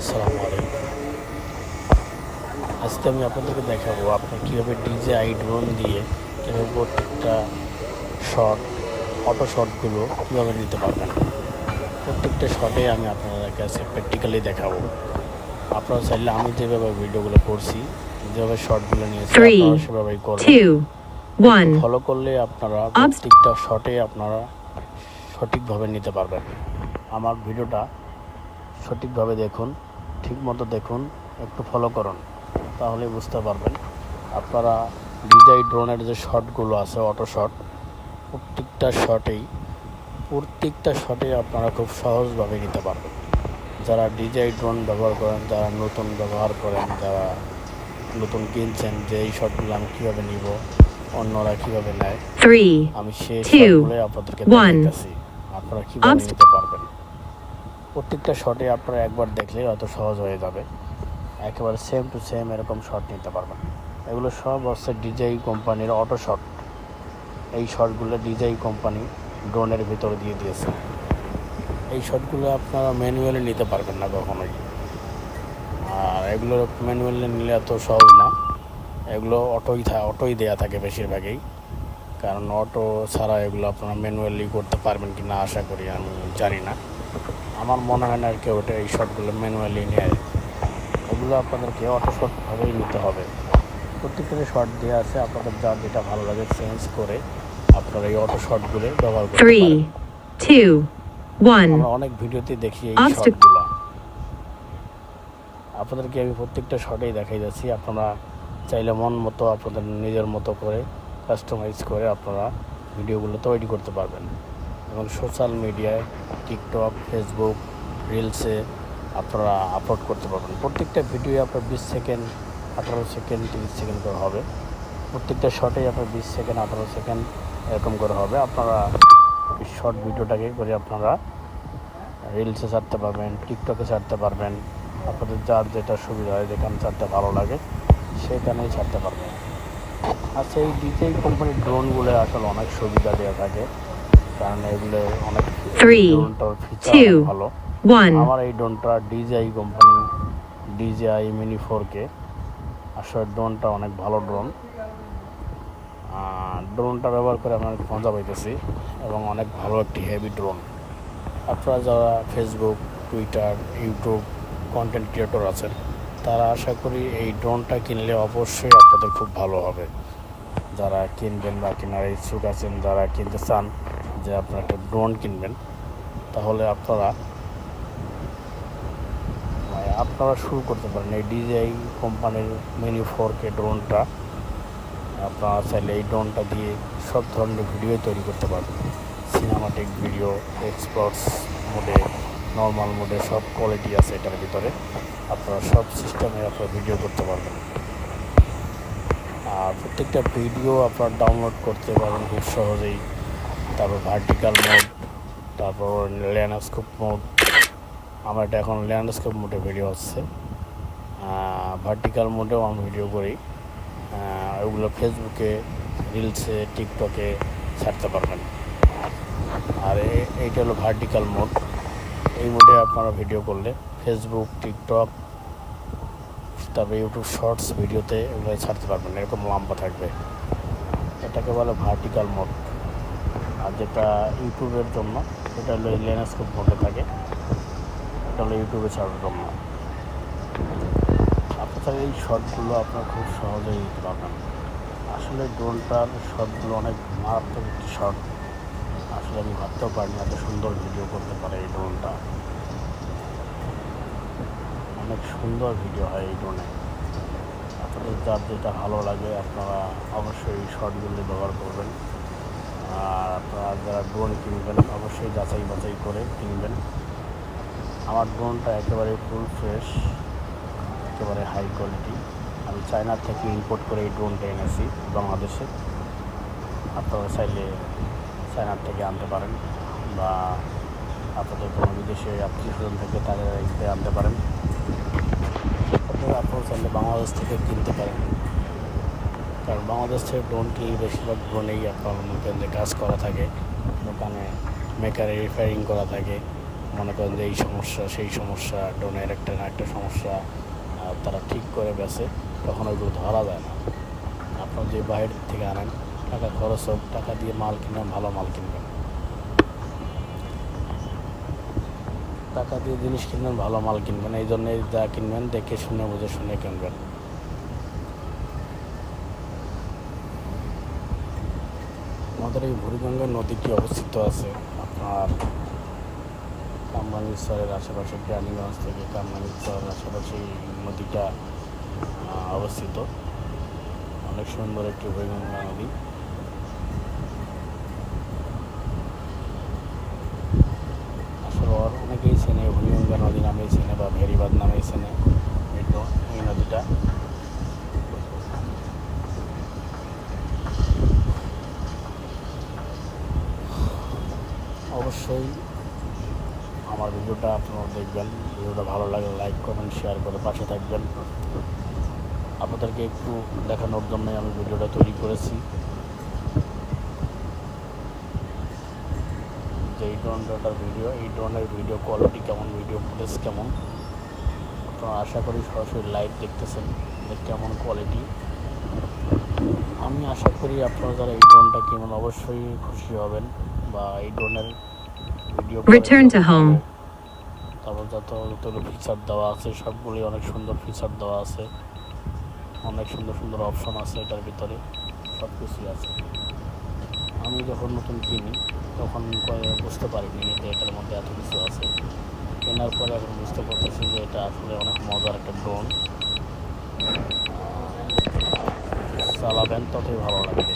আসসালামু আলাইকুম। আজকে আমি আপনাদেরকে দেখাবো আপনি কীভাবে DJI ড্রোন দিয়ে কীভাবে প্রত্যেকটা শট অটো শটগুলো কীভাবে নিতে পারবেন। প্রত্যেকটা শটে আমি আপনাদের কাছে প্র্যাকটিক্যালি দেখাবো। আপনারা চাইলে আমি যেভাবে ভিডিওগুলো করছি, যেভাবে শটগুলো নিয়েছি আপনারা সেভাবেই করবেন। ফলো করলে আপনারা প্রত্যেকটা শটে আপনারা সঠিকভাবে নিতে পারবেন। আমার ভিডিওটা সঠিকভাবে দেখুন, ঠিকমতো দেখুন, একটু ফলো করুন, তাহলে বুঝতে পারবেন। আপনারা DJI ড্রোনের যে শটগুলো আছে অটো শট, প্রত্যেকটা শটে আপনারা খুব সহজভাবে নিতে পারবেন। যারা DJI ড্রোন ব্যবহার করেন, যারা নতুন ব্যবহার করেন, যারা নতুন কিনছেন যে এই শটগুলো আমি কীভাবে নিব, অন্যরা কীভাবে নেয়, আমি সেই শটগুলোই আপনাদেরকে দেখাচ্ছি আপনারা কীভাবে নিতে পারবেন। প্রত্যেকটা শটে আপনারা একবার দেখলে অত সহজ হয়ে যাবে, একেবারে সেম টু সেম এরকম শট নিতে পারবেন। এগুলো সব হচ্ছে DJI কোম্পানির অটো শট। এই শটগুলো DJI কোম্পানি ড্রোনের ভিতরে দিয়ে দিয়েছে। এই শটগুলো আপনারা ম্যানুয়ালি নিতে পারবেন না কখনোই, আর এগুলো ম্যানুয়ালি নিলে এত সহজ না। এগুলো অটোই দেয়া থাকে বেশিরভাগই, কারণ অটো ছাড়া এগুলো আপনারা ম্যানুয়ালি করতে পারবেন কি না আশা করি, আমি জানি না। আমার মনে হয় না আর কেউ এই শটগুলো ম্যানুয়ালি নেয়। এগুলো আপনাদেরকে অটো শটভাবেই নিতে হবে। প্রত্যেকটা শট দেওয়া আছে, আপনাদের যার যেটা ভালো লাগে চেঞ্জ করে আপনারা এই অটো শটগুলো ব্যবহার করতে পারেন। আমরা অনেক ভিডিওতে দেখি এই শটগুলো, আপনাদেরকে আমি প্রত্যেকটা শটেই দেখাই যাচ্ছি। আপনারা চাইলে মন মতো আপনাদের নিজের মতো করে কাস্টমাইজ করে আপনারা ভিডিওগুলো তৈরি করতে পারবেন এবং সোশ্যাল মিডিয়ায় টিকটক, ফেসবুক, রিলসে আপনারা আপলোড করতে পারবেন। প্রত্যেকটা ভিডিও আপনার 20 সেকেন্ড, 18 সেকেন্ড, 30 সেকেন্ড করে হবে। প্রত্যেকটা শটেই আপনার 20 সেকেন্ড, 18 সেকেন্ড এরকম করে হবে। আপনারা এই শর্ট ভিডিওটাকে করে আপনারা রিলসে ছাড়তে পারবেন, টিকটকে ছাড়তে পারবেন। আপনাদের যার যেটা সুবিধা হয়, যেখানে ছাড়তে ভালো লাগে সেখানেই ছাড়তে পারবেন। আচ্ছা, এই DJI কোম্পানির ড্রোনগুলো আসলে অনেক সুবিধা দেওয়া থাকে, কারণ এগুলো অনেক ড্রোনটার ফিচার অনেক ভালো। আমার এই ড্রোনটা DJI company DJI Mini 4K, আসলে ড্রোনটা অনেক ভালো ড্রোন। ড্রোনটা ব্যবহার করে আমি অনেক মজা পাইতেছি এবং অনেক ভালো একটি হেভি ড্রোন। আপনারা যারা Facebook, Twitter, YouTube content creator আছেন, তারা আশা করি এই ড্রোনটা কিনলে অবশ্যই আপনাদের খুব ভালো হবে। যারা কিনবেন বা কেনার ইচ্ছুক আছেন, যারা কিনতে চান যে আপনারা একটা ড্রোন কিনবেন, তাহলে আপনারা শুরু করতে পারেন এই DJI কোম্পানির Mini 4K ড্রোনটা। আপনারা চাইলে এই ড্রোনটা দিয়ে সব ধরনের ভিডিও তৈরি করতে পারবেন। সিনেমাটিক ভিডিও, এক্সপোর্টস মোডে, নর্মাল মোডে সব কোয়ালিটি আছে এটার ভিতরে। আপনারা সব সিস্টেমে আপনারা ভিডিও করতে পারবেন। আর প্রত্যেকটা ভিডিও আপনারা ডাউনলোড করতে পারবেন খুব সহজেই। তারপর ভার্টিক্যাল মোড, তারপর ল্যান্ডস্কেপ মোড। আমার এটা এখন ল্যান্ডস্কেপ মোডে ভিডিও হচ্ছে। ভার্টিক্যাল মোডেও আমি ভিডিও করি। ওগুলো ফেসবুকে, রিলসে, টিকটকে ছাড়তে পারবেন। আর এইটা হলো ভার্টিক্যাল মোড। এই মোডে আপনারা ভিডিও করলে ফেসবুক, টিকটক, তারপরে ইউটিউব শর্টস ভিডিওতে এগুলো ছাড়তে পারবেন, এরকম লম্বা থাকবে। এটাকে বলে ভার্টিক্যাল মোড। আর যেটা ইউটিউবের জন্য এটা হলো ল্যান্ডস্কেপ মোডে থাকে, এটা হলো ইউটিউবে ছাড়ার জন্য। আপনার এই শটগুলো আপনারা খুব সহজেই দিতে পারবেন। আসলে ড্রোনটার শটগুলো অনেক মারাত্মক একটি শট। আসলে আমি ভাবতেও পারিনি এত সুন্দর ভিডিও করতে পারে এই ড্রোনটা। অনেক সুন্দর ভিডিও হয় এই ড্রোনে। আপনাদের যার যেটা ভালো লাগে আপনারা অবশ্যই এই শটগুলো ব্যবহার করবেন। আর আপনারা যারা ড্রোন কিনবেন অবশ্যই যাচাই বাছাই করে কিনবেন। আমার ড্রোনটা একেবারে ফুল ফ্রেশ, একেবারে হাই কোয়ালিটি। আমি চায়না থেকে ইম্পোর্ট করে এই ড্রোনটা এনেছি বাংলাদেশে। আপনারা চাইলে চায়নার থেকে আনতে পারেন, বা আপনাদের কোনো বিদেশে আত্মীয়স্বজন থেকে তাদের আনতে পারেন। আপনারা চাইলে বাংলাদেশ থেকে কিনতে পারেন, কারণ বাংলাদেশ থেকে ড্রোন কিনলে বেশিরভাগ ড্রোনেই আপনার কেন্দ্রে কাজ করা থাকে, দোকানে মেকারে রিপেয়ারিং করা থাকে। মনে করেন যে এই সমস্যা সেই সমস্যা, ড্রোনের একটা না একটা সমস্যা তারা ঠিক করে বেছে, তখন ওইগুলো ধরা যায় না। আপনার যে বাইরের থেকে আনেন, টাকা খরচ হোক, টাকা দিয়ে মাল কিনবেন, ভালো মাল কিনবেন, টাকা দিয়ে জিনিস কিনবেন, ভালো মাল কিনবেন। এই জন্যে যা কিনবেন দেখে শুনে বুঝে শুনে কিনবেন। আমাদের এই বুড়িগঙ্গা নদীটি অবস্থিত আছে আপনার কামরাঙ্গীরচরের আশেপাশে, কেরানীগঞ্জ থেকে কামরাঙ্গীরচরের আশেপাশে এই নদীটা অবস্থিত। অনেক সুন্দর একটি বুড়িগঙ্গা নদী। আসলে অনেকেই চেনে বুড়িগঙ্গা নদী নামেই চেনে বা ভেরিবাদ নামেই চেনে এই নদীটা। অবশ্যই আমার ভিডিওটা আপনারা দেখবেন। ভিডিওটা ভালো লাগলে লাইক কমেন্ট শেয়ার করে পাশে থাকবেন। আপনাদেরকে একটু দেখানোর জন্যই আমি ভিডিওটা তৈরি করেছি যে এই ড্রোনটার ভিডিও, এই ড্রোনের ভিডিও কোয়ালিটি কেমন, ভিডিও ফুটেজ কেমন। আপনারা আশা করি সরাসরি লাইভ দেখতেছেন যে কেমন কোয়ালিটি। আমি আশা করি আপনারা যারা এই ড্রোনটা কিনবেন অবশ্যই খুশি হবেন, বা এই ড্রোনের ভিডিও তারপর যত ফিচার দেওয়া আছে সবগুলি অনেক সুন্দর ফিচার দেওয়া আছে, অনেক সুন্দর সুন্দর অপশন আছে এটার ভিতরে, সব কিছুই আছে। আমি যখন নতুন কিনি তখন বুঝতে পারিনি যে এটার মধ্যে এত কিছু আছে। কেনার পরে এখন বুঝতে পারতেছি যে এটা আসলে অনেক মজার একটা ড্রোন। চালাবেন ততই ভালো লাগবে,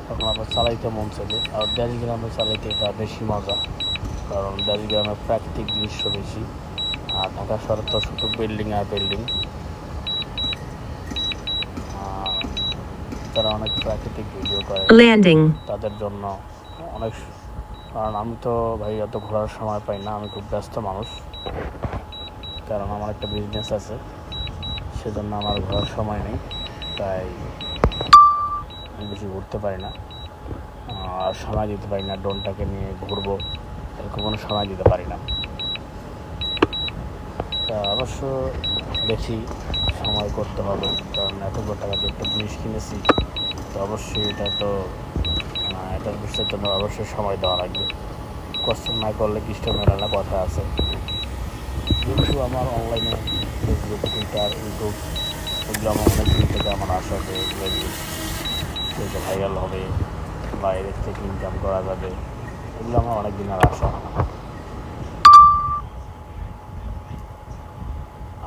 তখন আবার চালাইতে মন চাইবে। আর দেশ গ্রামে চালাইতে এটা বেশি মজা, কারণ দেশ গ্রামে প্রাকৃতিক দৃশ্য বেশি। আর ঢাকা শহরে তো শুধু বিল্ডিং আর বিল্ডিং। যারা অনেক প্রাকৃতিক ভিডিও করে তাদের জন্য অনেক, কারণ আমি তো ভাই এত ঘোরার সময় পাই না, আমি খুব ব্যস্ত মানুষ, কারণ আমার একটা বিজনেস আছে, সেজন্য আমার ঘোরার সময় নেই, তাই আমি বেশি ঘুরতে পারি না আর সময় দিতে পারি না। ড্রোনটাকে নিয়ে ঘুরবো এরকম কোনো সময় দিতে পারি না। তা অবশ্য দেখি সময় করতে হবে, কারণ এতগুলো টাকা দিয়ে একটা জিনিস কিনেছি, তো অবশ্যই এটার বিষয়ের জন্য অবশ্যই সময় দেওয়া লাগবে। কষ্ট না করলে কৃষ্ট মেলে না, কথা আছে। যেহেতু আমার অনলাইনে ফেসবুক, টুইটার, ইউটিউব এগুলো আমার অনেক দিন থেকে আমার আশা যে এগুলো ভাইরাল হবে, বাইরের থেকে ইনকাম করা যাবে, এগুলো আমার অনেক দিনের আশা।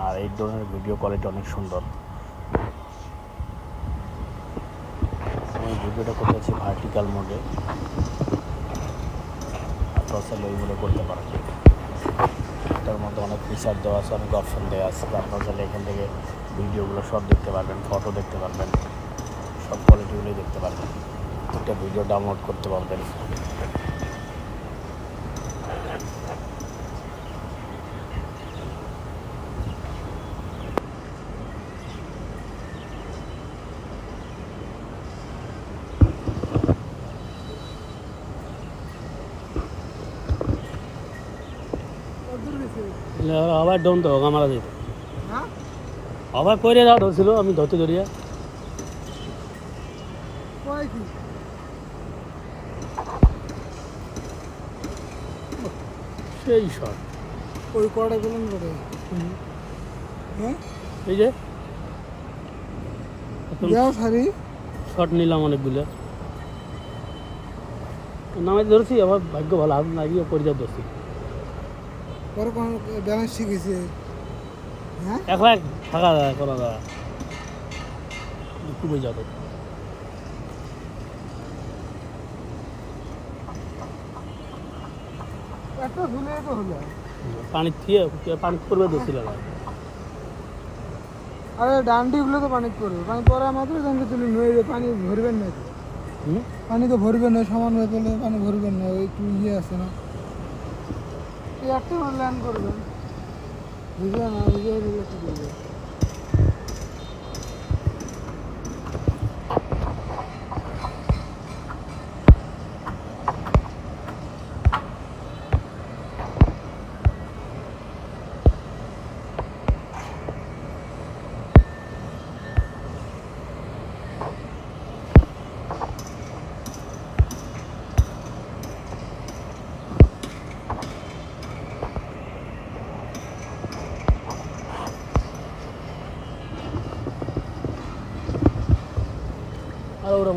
আর এই ধরনের ভিডিও কোয়ালিটি অনেক সুন্দর। আমি ভিডিওটা করতেছি ভার্টিক্যাল মোডে, আপনারা চাইলে ওই মোডে করতে পারেন। এটার মধ্যে অনেক ফিচার দেওয়া আছে, অনেক অপশন দেওয়া আছে, আপনারা চাইলে এখান থেকে ভিডিওগুলো সব দেখতে পারবেন, ফটো দেখতে পারবেন, সব কোয়ালিটিগুলোই দেখতে পারবেন, একটা ভিডিও ডাউনলোড করতে পারবেন। আবার ডোন তো হোক মারা যেত, আবার করে যাওয়া ধরছিল, আমি ধরতে ধরিয়া সেই শট ওই কড়া গেলেন করে হ্যাঁ এই যে সারি শট নিলাম অনেকগুলো, নামে ধরছি, আবার ভাগ্য ভালো হাত না গিয়ে পরিচয় ধরছি। পরে কোন ব্যালেন্স শিখেছে হ্যাঁ একলা থাকা যায় করা যায় খুবই যাবে। একটা ঝুলে তো হলো পানি থিয়ে পানি করবে ধরছিল না। আরে ডান্ডিগুলো তো পানি পড়বে, পানি পড়া মাত্র ডান্ডি তুলে নিয়ে পানি ভরবেন না, পানি তো ভরবেন না, সমান হয়ে পড়লে পানি ভরবেন না, ওই একটু ইয়ে আছে না, এই একটা ল্যান্ড করবেন, বুঝবে না বুঝে দিলে কি করবে। আর ওরা